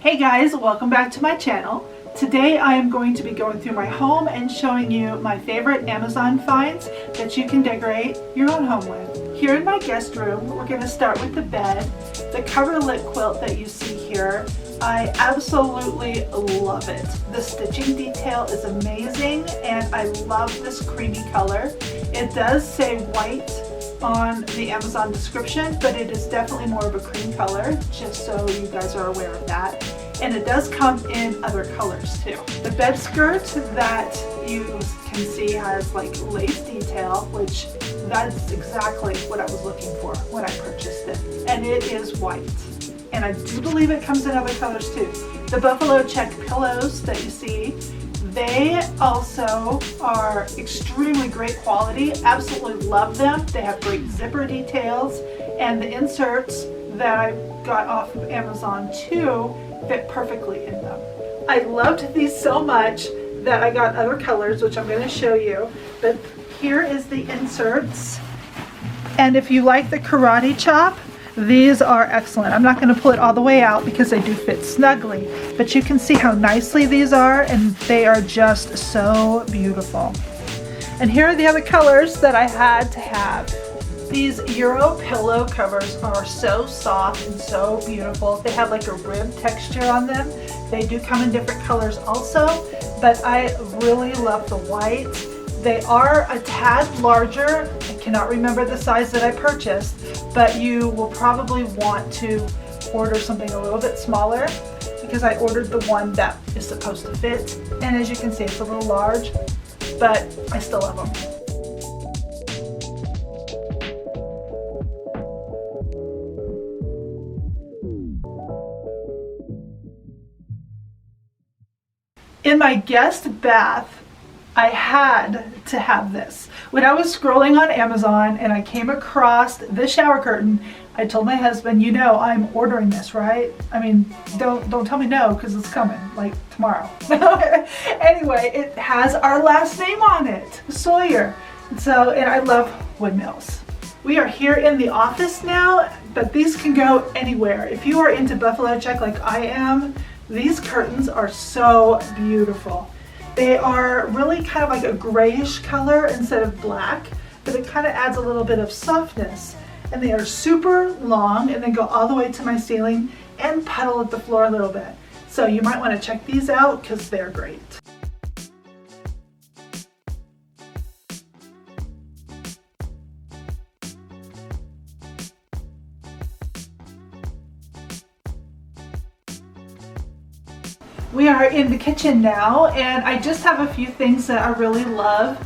Hey guys, welcome back to my channel. Today I am going to be going through my home and showing you my favorite Amazon finds that you can decorate your own home with. Here in my guest room, we're going to start with the bed. The coverlet quilt that you see here, I absolutely love it. The stitching detail is amazing and I love this creamy color. It does say white on the Amazon description, but it is definitely more of a cream color, just so you guys are aware of that. And it does come in other colors too. The bed skirt that you can see has like lace detail, which that's exactly what I was looking for when I purchased it. And it is white. And I do believe it comes in other colors too. The buffalo check pillows that you see, they also are extremely great quality. Absolutely love them. They have great zipper details, and the inserts that I got off of Amazon too fit perfectly in them. I loved these so much that I got other colors, which I'm going to show you. But here is the inserts. And if you like the karate chop, these are excellent. I'm not going to pull it all the way out because they do fit snugly, but you can see how nicely these are, and they are just so beautiful. And here are the other colors that I had to have. These Euro pillow covers are so soft and so beautiful. They have like a rib texture on them. They do come in different colors also, but I really love the white. They are a tad larger. I cannot remember the size that I purchased, but you will probably want to order something a little bit smaller because I ordered the one that is supposed to fit. And as you can see, it's a little large, but I still love them. In my guest bath, I had to have this. When I was scrolling on Amazon and I came across the shower curtain, I told my husband, you know, I'm ordering this, right? I mean, don't tell me no, because it's coming, like tomorrow. Anyway, it has our last name on it, Sawyer. And I love windmills. We are here in the office now, but these can go anywhere. If you are into buffalo check like I am, these curtains are so beautiful. They are really kind of like a grayish color instead of black, but it kind of adds a little bit of softness. And they are super long and they go all the way to my ceiling and puddle at the floor a little bit. So you might want to check these out because they're great. We are in the kitchen now, and I just have a few things that I really love.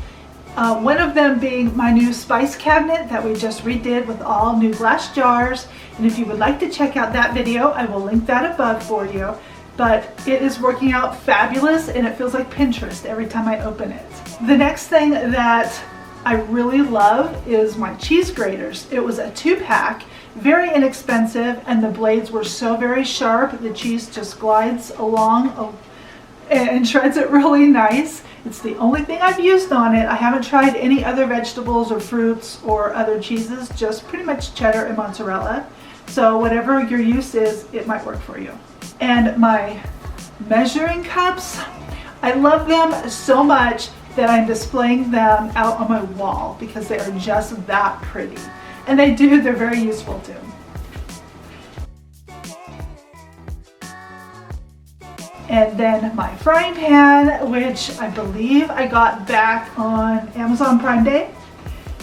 One of them being my new spice cabinet that we just redid with all new glass jars. And if you would like to check out that video, I will link that above for you. But it is working out fabulous and it feels like Pinterest every time I open it. The next thing that I really love is my cheese graters. It was a 2-pack. Very inexpensive, and the blades were so very sharp. The cheese just glides along and shreds it really nice. It's the only thing I've used on it. I haven't tried any other vegetables or fruits or other cheeses, just pretty much cheddar and mozzarella. So whatever your use is, it might work for you. And my measuring cups, I love them so much that I'm displaying them out on my wall because they are just that pretty. And they're very useful too. And then my frying pan, which I believe I got back on Amazon Prime Day.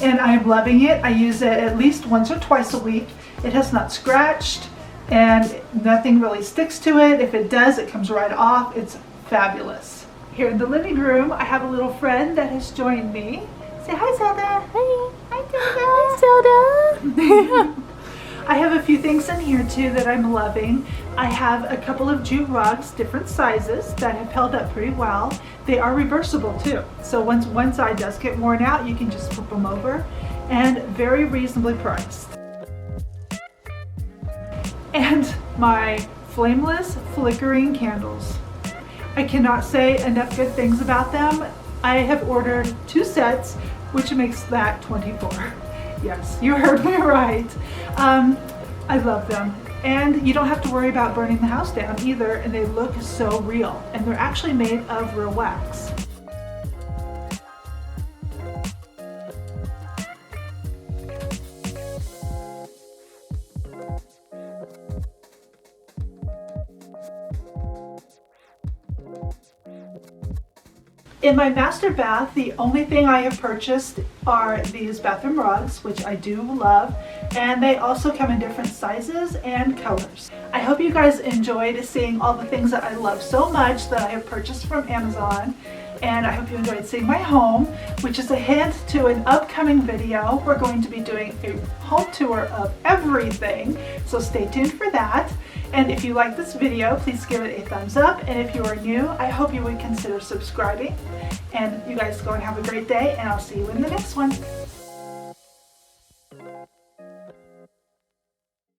And I'm loving it. I use it at least once or twice a week. It has not scratched and nothing really sticks to it. If it does, it comes right off. It's fabulous. Here in the living room, I have a little friend that has joined me. Say hi, Zelda. Hey. Hi, Zelda. I have a few things in here too that I'm loving. I have a couple of jute rugs, different sizes, that have held up pretty well. They are reversible too. So once one side does get worn out, you can just flip them over, and very reasonably priced. And my flameless flickering candles. I cannot say enough good things about them. I have ordered 2 sets, which makes that 24. Yes, you heard me right. I love them. And you don't have to worry about burning the house down either, and they look so real. And they're actually made of real wax. In my master bath, the only thing I have purchased are these bathroom rugs, which I do love, and they also come in different sizes and colors. I hope you guys enjoyed seeing all the things that I love so much that I have purchased from Amazon, and I hope you enjoyed seeing my home, which is a hint to an upcoming video. We're going to be doing a home tour of everything, so stay tuned for that. And if you like this video, please give it a thumbs up. And if you are new, I hope you would consider subscribing. And you guys go and have a great day, and I'll see you in the next one.